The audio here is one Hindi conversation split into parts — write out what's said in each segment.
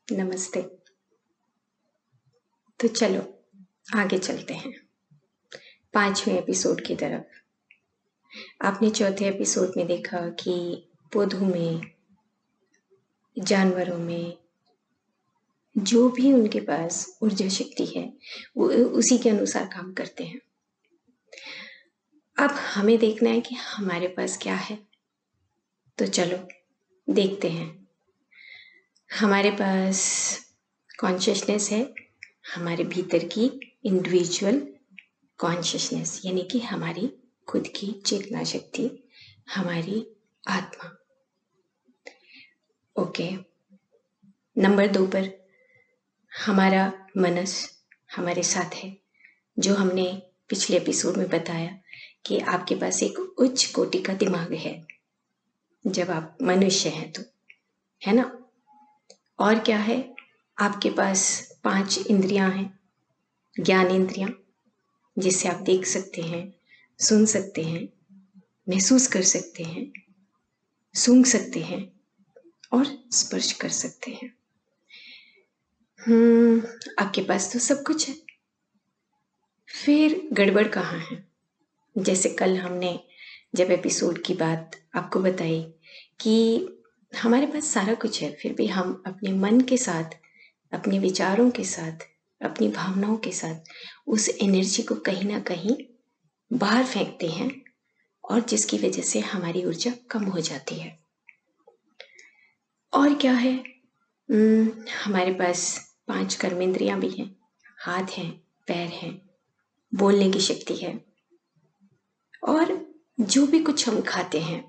नमस्ते। तो चलो आगे चलते हैं 5वें एपिसोड की तरफ। आपने चौथे एपिसोड में देखा कि पौधों में, जानवरों में जो भी उनके पास ऊर्जा शक्ति है वो उसी के अनुसार काम करते हैं। अब हमें देखना है कि हमारे पास क्या है। तो चलो देखते हैं। हमारे पास कॉन्शियसनेस है, हमारे भीतर की इंडिविजुअल कॉन्शियसनेस, यानी कि हमारी खुद की चेतना शक्ति, हमारी आत्मा। ओके। नंबर 2 पर हमारा मनस हमारे साथ है, जो हमने पिछले एपिसोड में बताया कि आपके पास एक उच्च कोटि का दिमाग है जब आप मनुष्य हैं तो, है ना। और क्या है, आपके पास 5 इंद्रियां हैं, ज्ञान इंद्रियां, जिससे आप देख सकते हैं, सुन सकते हैं, महसूस कर सकते हैं, सूंघ सकते हैं और स्पर्श कर सकते हैं। आपके पास तो सब कुछ है, फिर गड़बड़ कहाँ है। जैसे कल हमने जब एपिसोड की बात आपको बताई कि हमारे पास सारा कुछ है, फिर भी हम अपने मन के साथ, अपने विचारों के साथ, अपनी भावनाओं के साथ उस एनर्जी को कहीं ना कहीं बाहर फेंकते हैं, और जिसकी वजह से हमारी ऊर्जा कम हो जाती है। और क्या है, हमारे पास 5 कर्मेंद्रियां भी हैं, हाथ हैं, पैर हैं, बोलने की शक्ति है, और जो भी कुछ हम खाते हैं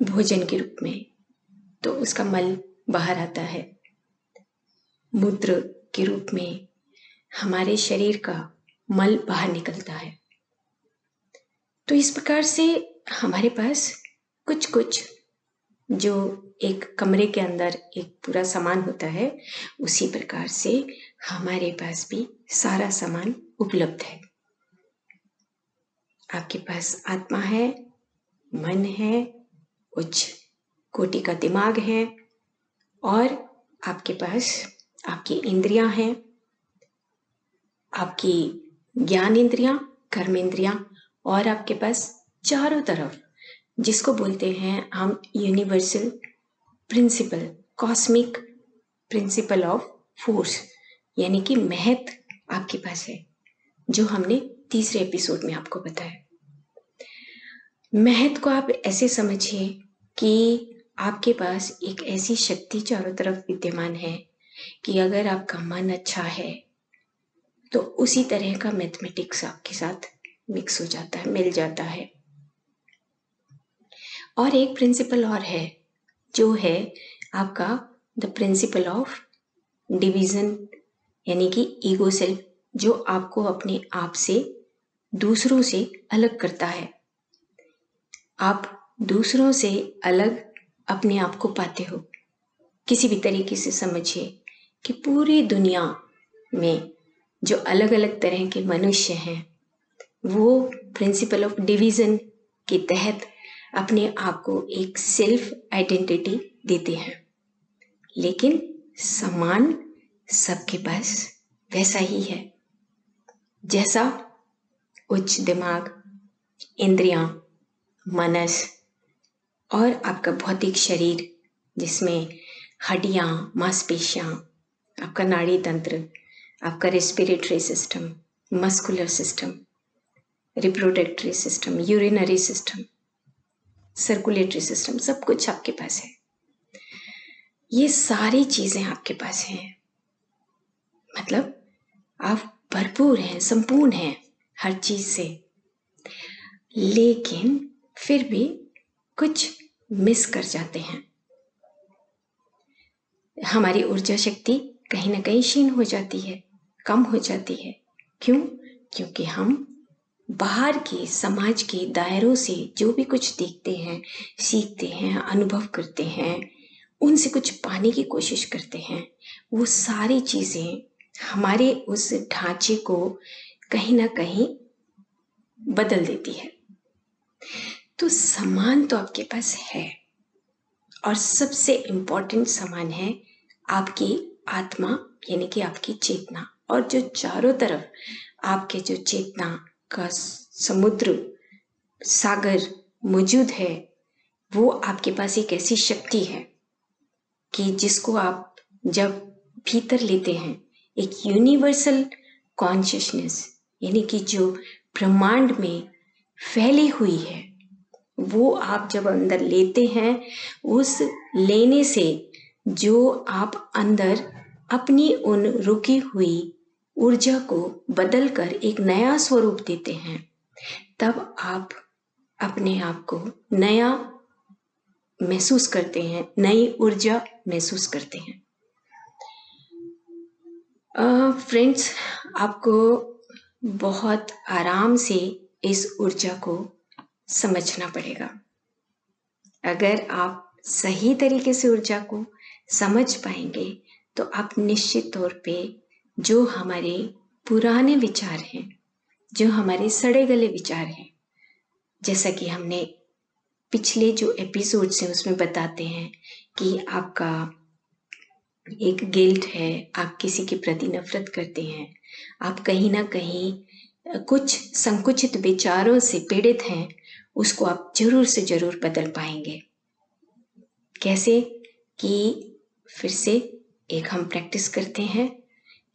भोजन के रूप में, तो उसका मल बाहर आता है। मूत्र के रूप में हमारे शरीर का मल बाहर निकलता है। तो इस प्रकार से हमारे पास कुछ कुछ, जो एक कमरे के अंदर एक पूरा सामान होता है, उसी प्रकार से हमारे पास भी सारा सामान उपलब्ध है। आपके पास आत्मा है, मन है, उच्च कोटि का दिमाग है, और आपके पास आपकी इंद्रियां हैं, आपकी ज्ञान इंद्रियां, कर्म इंद्रियां, और आपके पास चारों तरफ, जिसको बोलते हैं हम universal principle, cosmic principle of force, यानी कि महत्व आपके पास है, जो हमने तीसरे एपिसोड में आपको बताया। महत्व को आप ऐसे समझिए कि आपके पास एक ऐसी शक्ति चारों तरफ विद्यमान है कि अगर आपका मन अच्छा है तो उसी तरह का मैथमेटिक्स आपके साथ मिक्स हो जाता है, मिल जाता है। और एक प्रिंसिपल और है, जो है आपका द प्रिंसिपल ऑफ डिवीजन, यानी कि ईगो सेल्फ, जो आपको अपने आप से, दूसरों से अलग करता है। आप दूसरों से अलग अपने आप को पाते हो। किसी भी तरीके से समझिए कि पूरी दुनिया में जो अलग अलग तरह के मनुष्य हैं, वो प्रिंसिपल ऑफ डिवीजन के तहत अपने आप को एक सेल्फ आइडेंटिटी देते हैं, लेकिन समान सबके पास वैसा ही है, जैसा उच्च दिमाग, इंद्रियां, मनस और आपका भौतिक शरीर, जिसमें हड्डियां, मांसपेशियां, आपका नाड़ी तंत्र, आपका respiratory system, muscular system, reproductive system, urinary system, circulatory system, सब कुछ आपके पास है। ये सारी चीजें आपके पास हैं, मतलब आप भरपूर हैं, संपूर्ण हैं हर चीज से। लेकिन फिर भी कुछ मिस कर जाते हैं। हमारी ऊर्जा शक्ति कहीं ना कहीं क्षीण हो जाती है, कम हो जाती है। क्यों? क्योंकि हम बाहर के समाज के दायरों से जो भी कुछ देखते हैं, सीखते हैं, अनुभव करते हैं, उनसे कुछ पाने की कोशिश करते हैं, वो सारी चीजें हमारे उस ढांचे को कहीं ना कहीं बदल देती है। तो सम्मान तो आपके पास है, और सबसे इम्पोर्टेंट सामान है आपकी आत्मा, यानी कि आपकी चेतना। और जो चारों तरफ आपके जो चेतना का समुद्र, सागर मौजूद है, वो आपके पास एक ऐसी शक्ति है कि जिसको आप जब भीतर लेते हैं, एक यूनिवर्सल कॉन्शियसनेस, यानी कि जो ब्रह्मांड में फैली हुई है, वो आप जब अंदर लेते हैं, उस लेने से जो आप अंदर अपनी उन रुकी हुई ऊर्जा को बदलकर एक नया स्वरूप देते हैं, तब आप अपने आप को नया महसूस करते हैं, नई ऊर्जा महसूस करते हैं। फ्रेंड्स, आपको बहुत आराम से इस ऊर्जा को समझना पड़ेगा। अगर आप सही तरीके से ऊर्जा को समझ पाएंगे तो आप निश्चित तौर पे जो हमारे पुराने विचार हैं, जो हमारे सड़े गले विचार हैं, जैसा कि हमने पिछले जो एपिसोड्स हैं उसमें बताते हैं कि आपका एक गिल्ट है, आप किसी के प्रति नफरत करते हैं, आप कहीं ना कहीं कुछ संकुचित विचारों से पीड़ित हैं, उसको आप जरूर से जरूर बदल पाएंगे। कैसे? कि फिर से एक हम प्रैक्टिस करते हैं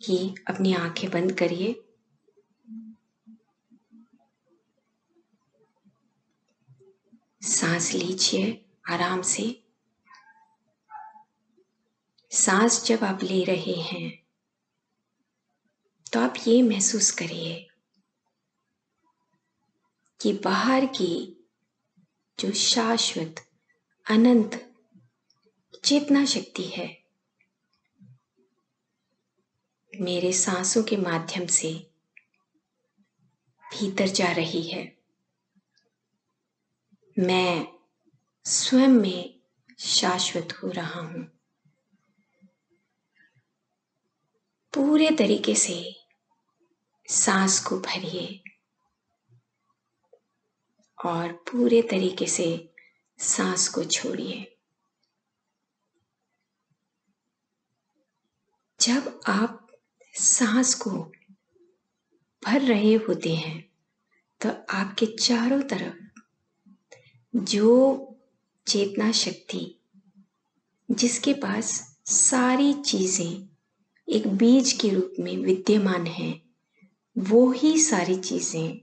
कि अपनी आंखें बंद करिए, सांस लीजिए आराम से। सांस जब आप ले रहे हैं तो आप ये महसूस करिए कि बाहर की जो शाश्वत अनंत चेतना शक्ति है, मेरे सांसों के माध्यम से भीतर जा रही है। मैं स्वयं में शाश्वत हो रहा हूं। पूरे तरीके से सांस को भरिए और पूरे तरीके से सांस को छोड़िए। जब आप सांस को भर रहे होते हैं तो आपके चारों तरफ जो चेतना शक्ति, जिसके पास सारी चीजें एक बीज के रूप में विद्यमान है, वो ही सारी चीजें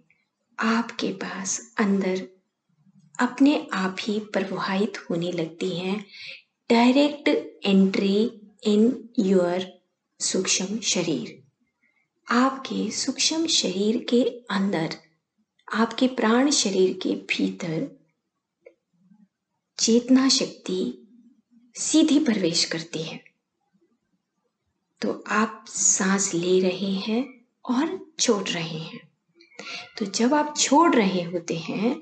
आपके पास अंदर अपने आप ही प्रवाहित होने लगती हैं। डायरेक्ट एंट्री इन योर सूक्ष्म शरीर। आपके सूक्ष्म शरीर के अंदर, आपके प्राण शरीर के भीतर चेतना शक्ति सीधी प्रवेश करती है। तो आप सांस ले रहे हैं और छोड़ रहे हैं। तो जब आप छोड़ रहे होते हैं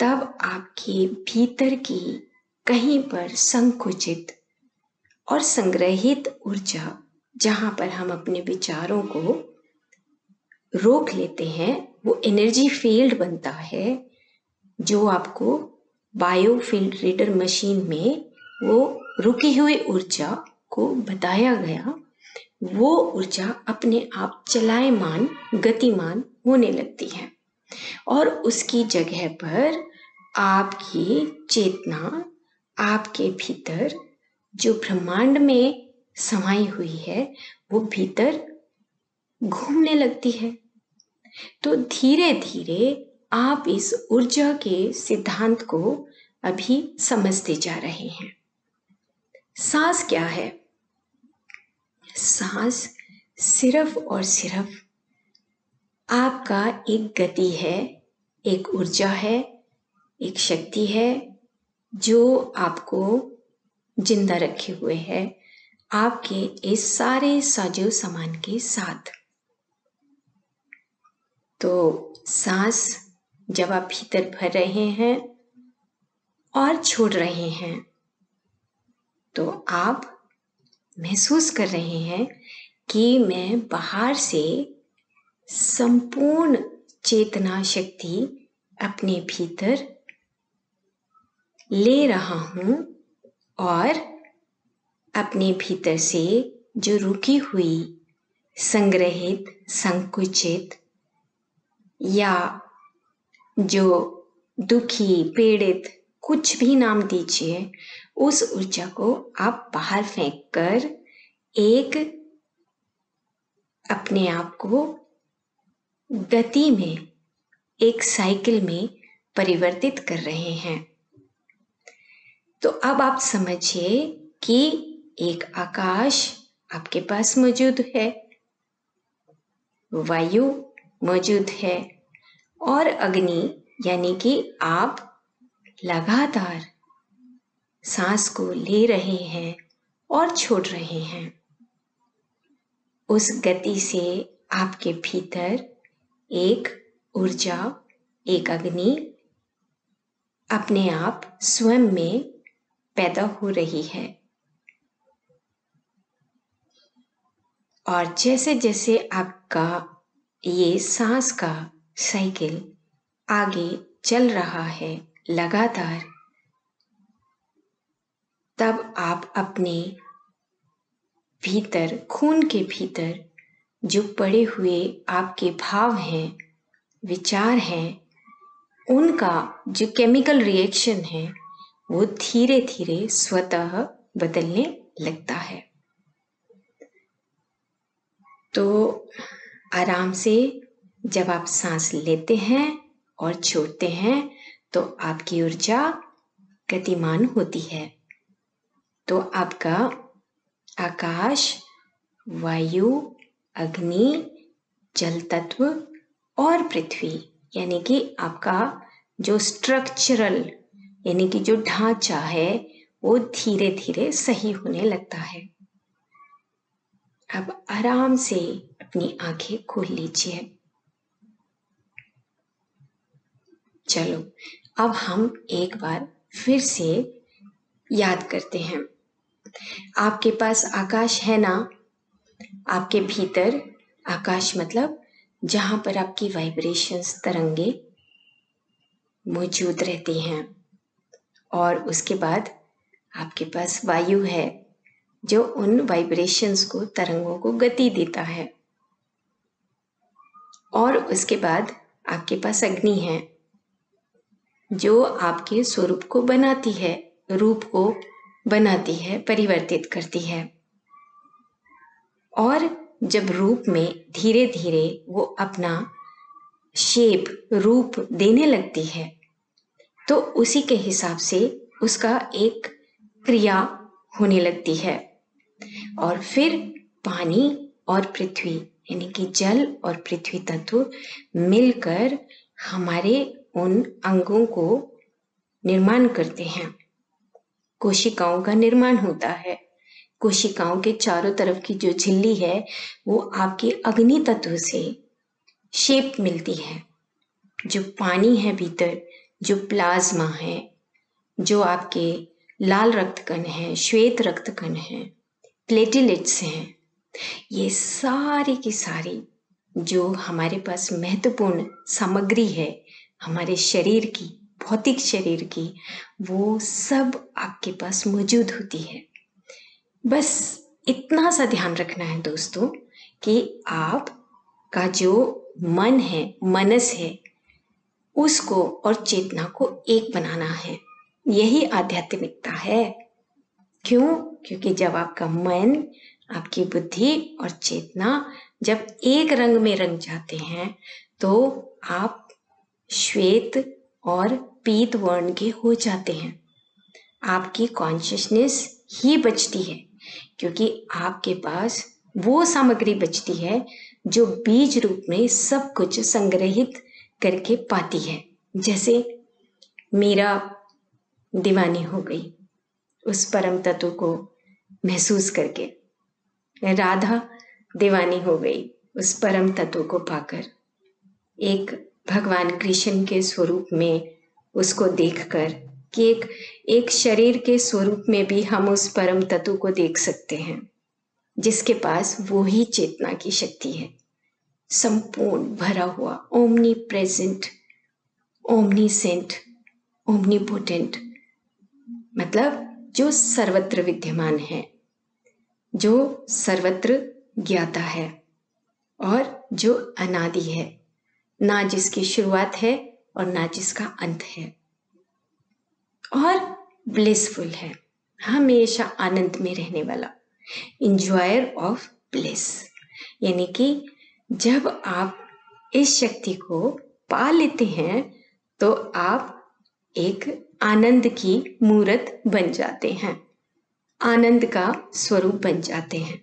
तब आपके भीतर की कहीं पर संकुचित और संग्रहित ऊर्जा, जहां पर हम अपने विचारों को रोक लेते हैं, वो एनर्जी फील्ड बनता है, जो आपको बायोफील्ड रीडर मशीन में वो रुकी हुई ऊर्जा को बताया गया। वो ऊर्जा अपने आप चलायमान, गतिमान होने लगती है और उसकी जगह पर आपकी चेतना आपके भीतर जो ब्रह्मांड में समाई हुई है, वो भीतर घूमने लगती है। तो धीरे धीरे आप इस ऊर्जा के सिद्धांत को अभी समझते जा रहे हैं। सांस क्या है? सांस सिर्फ और सिर्फ आपका एक गति है, एक ऊर्जा है, एक शक्ति है जो आपको जिंदा रखे हुए है आपके इस सारे साजो सामान के साथ। तो सांस जब आप भीतर भर रहे हैं और छोड़ रहे हैं तो आप महसूस कर रहे हैं कि मैं बाहर से संपूर्ण चेतना शक्ति अपने भीतर ले रहा हूं और अपने भीतर से जो रुकी हुई, संग्रहित, संकुचित या जो दुखी, पीड़ित, कुछ भी नाम दीजिए, उस ऊर्जा को आप बाहर फेंक कर एक अपने आप को गति में, एक साइकिल में परिवर्तित कर रहे हैं। तो अब आप समझिए कि एक आकाश आपके पास मौजूद है, वायु मौजूद है और अग्नि, यानी कि आप लगातार सांस को ले रहे हैं और छोड़ रहे हैं। उस गति से आपके भीतर एक ऊर्जा, एक अग्नि अपने आप स्वयं में पैदा हो रही है। और जैसे जैसे आपका ये सांस का साइकिल आगे चल रहा है लगातार, तब आप अपने भीतर, खून के भीतर जो पड़े हुए आपके भाव हैं, विचार हैं, उनका जो केमिकल रिएक्शन है वो धीरे धीरे स्वतः बदलने लगता है। तो आराम से जब आप सांस लेते हैं और छोड़ते हैं तो आपकी ऊर्जा गतिमान होती है। तो आपका आकाश, वायु, अग्नि, जल तत्व और पृथ्वी, यानी कि आपका जो स्ट्रक्चरल, यानी कि जो ढांचा है, वो धीरे धीरे सही होने लगता है। अब आराम से अपनी आंखें खोल लीजिए। चलो अब हम एक बार फिर से याद करते हैं। आपके पास आकाश है ना? आपके भीतर आकाश मतलब जहां पर आपकी वाइब्रेशंस, तरंगे मौजूद रहती हैं। और उसके बाद आपके पास वायु है जो उन वाइब्रेशंस को, तरंगों को गति देता है। और उसके बाद आपके पास अग्नि है जो आपके स्वरूप को बनाती है, रूप को बनाती है, परिवर्तित करती है। और जब रूप में धीरे धीरे वो अपना शेप, रूप देने लगती है, तो उसी के हिसाब से उसका एक क्रिया होने लगती है। और फिर पानी और पृथ्वी, यानी कि जल और पृथ्वी तत्व मिलकर हमारे उन अंगों को निर्माण करते हैं। कोशिकाओं का निर्माण होता है। कोशिकाओं के चारों तरफ की जो झिल्ली है वो आपके अग्नि तत्व से शेप मिलती है। जो पानी है भीतर, जो प्लाज्मा है, जो आपके लाल रक्त कण है, श्वेत रक्त कण है, प्लेटलेट्स हैं, ये सारी की सारी जो हमारे पास महत्वपूर्ण सामग्री है हमारे शरीर की, भौतिक शरीर की, वो सब आपके पास मौजूद होती है। बस इतना सा ध्यान रखना है दोस्तों कि आप का जो मन है, मनस है, उसको और चेतना को एक बनाना है। यही आध्यात्मिकता है। क्यों? क्योंकि जब आपका मन, आपकी बुद्धि और चेतना जब एक रंग में रंग जाते हैं तो आप श्वेत और पीत वर्ण के हो जाते हैं। आपकी कॉन्शियसनेस ही बचती है, क्योंकि आपके पास वो सामग्री बचती है जो बीज रूप में सब कुछ संग्रहित करके पाती है। जैसे मीरा दीवानी हो गई उस परम तत्व को महसूस करके, राधा दीवानी हो गई उस परम तत्व को पाकर, एक भगवान कृष्ण के स्वरूप में उसको देखकर कि एक शरीर के स्वरूप में भी हम उस परम तत्व को देख सकते हैं जिसके पास वो ही चेतना की शक्ति है, संपूर्ण भरा हुआ, ओमनी प्रेजेंट, ओमनीसेंट, ओमनीपोटेंट, मतलब जो सर्वत्र विद्यमान है, जो सर्वत्र ज्ञाता है और जो अनादि है, ना जिसकी शुरुआत है और ना जिसका अंत है, और ब्लिसफुल है, हमेशा आनंद में रहने वाला, इंजॉयर ऑफ ब्लिस। यानी कि जब आप इस शक्ति को पा लेते हैं तो आप एक आनंद की मूर्त बन जाते हैं, आनंद का स्वरूप बन जाते हैं।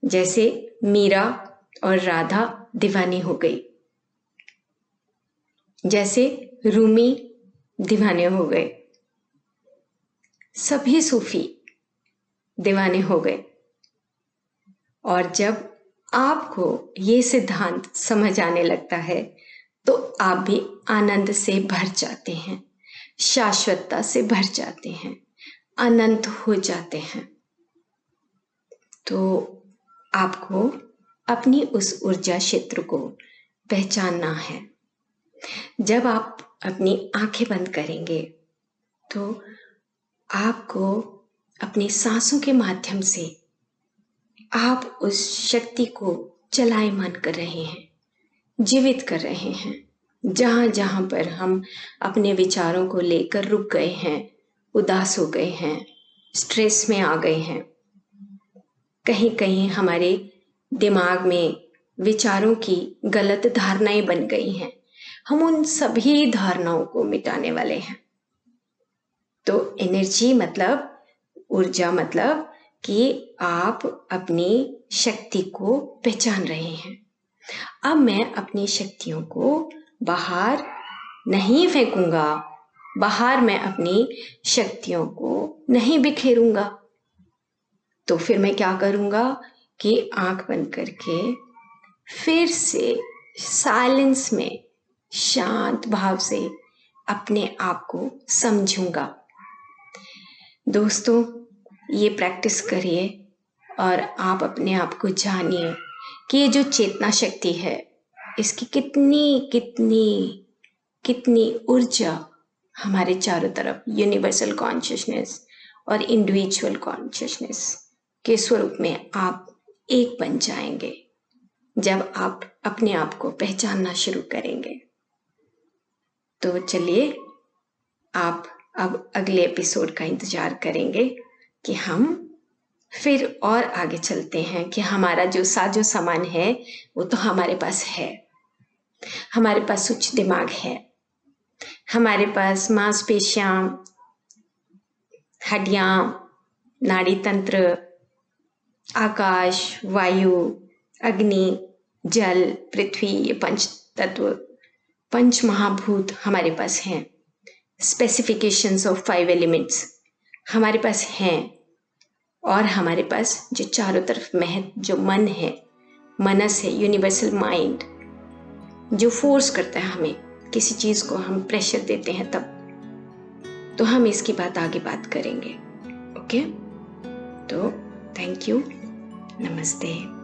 जैसे मीरा और राधा दीवानी हो गई, जैसे रूमी दीवाने हो गए, सभी सूफी दीवाने हो गए। और जब आपको ये सिद्धांत समझ आने लगता है तो आप भी आनंद से भर जाते हैं, शाश्वतता से भर जाते हैं, अनंत हो जाते हैं। तो आपको अपनी उस ऊर्जा क्षेत्र को पहचानना है। जब आप अपनी आंखें बंद करेंगे तो आपको अपनी सांसों के माध्यम से आप उस शक्ति को चलायमान कर रहे हैं, जीवित कर रहे हैं। जहाँ जहाँ पर हम अपने विचारों को लेकर रुक गए हैं, उदास हो गए हैं, स्ट्रेस में आ गए हैं, कहीं कहीं हमारे दिमाग में विचारों की गलत धारणाएं बन गई हैं, हम उन सभी धारणाओं को मिटाने वाले हैं। तो एनर्जी मतलब ऊर्जा, मतलब कि आप अपनी शक्ति को पहचान रहे हैं। अब मैं अपनी शक्तियों को बाहर नहीं फेंकूंगा, बाहर मैं अपनी शक्तियों को नहीं बिखेरूंगा। तो फिर मैं क्या करूंगा कि आंख बंद करके फिर से साइलेंस में शांत भाव से अपने आप को समझूंगा। दोस्तों, ये प्रैक्टिस करिए और आप अपने आप को जानिए कि ये जो चेतना शक्ति है, इसकी कितनी कितनी कितनी ऊर्जा हमारे चारों तरफ यूनिवर्सल कॉन्शियसनेस और इंडिविजुअल कॉन्शियसनेस के स्वरूप में आप एक बन जाएंगे जब आप अपने आप को पहचानना शुरू करेंगे। तो चलिए, आप अब अगले एपिसोड का इंतजार करेंगे कि हम फिर और आगे चलते हैं कि हमारा जो साजो सामान है वो तो हमारे पास है। हमारे पास सूक्ष्म दिमाग है, हमारे पास मांसपेशियां, हड्डियां, नाड़ी तंत्र, आकाश, वायु, अग्नि, जल, पृथ्वी, ये पंच तत्व, पंच महाभूत हमारे पास हैं। स्पेसिफिकेशंस ऑफ 5 एलिमेंट्स हमारे पास हैं। और हमारे पास जो चारों तरफ जो मन है, मनस है, यूनिवर्सल माइंड, जो फोर्स करता है हमें, किसी चीज़ को हम प्रेशर देते हैं तब। तो हम इसकी आगे बात करेंगे। ओके, तो थैंक यू, नमस्ते।